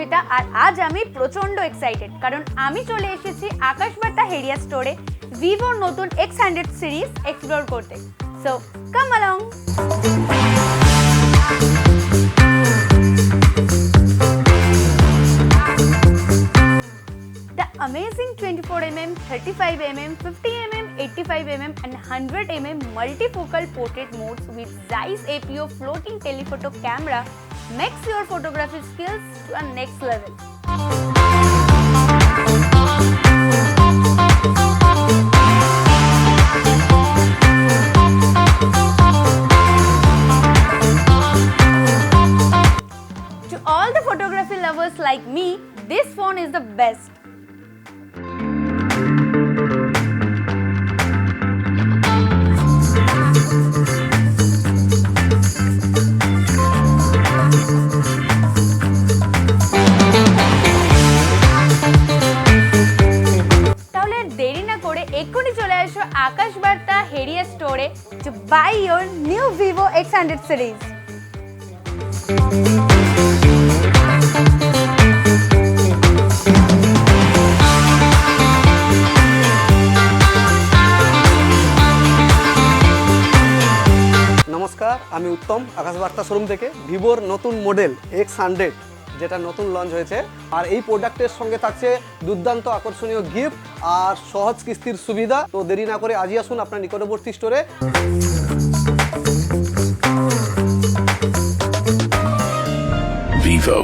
সুস্মিতা আর আজ আমি প্রচন্ড এক্সাইটেড কারণ আমি চলে এসেছি আকাশবার্তা হেরিয়া স্টোরে ভিভোর নতুন X100 সিরিজ এক্সপ্লোর করতে। So come along. The amazing 24mm, 35mm, 50mm, 85mm and 100mm multifocal portrait modes with Zeiss APO floating telephoto camera makes your photography skills to a next level. To all the photography lovers like me, this phone is the best. তাহলে দেরি না করে এক্ষুনি চলে আসো আকাশবার্তা হেরিয়া স্টোরে to buy your new Vivo X100 series. নমস্কার, আমি উত্তম আকাশবার্তা শোরুম থেকে। ভিভোর নতুন মডেল X100 যেটা নতুন লঞ্চ হয়েছে, আর এই প্রোডাক্টের সঙ্গে থাকছে দুর্দান্ত আকর্ষণীয় গিফট আর সহজ কিস্তির সুবিধা। তো দেরি না করে আজই আসুন আপনার নিকটবর্তী স্টোরে। Vivo.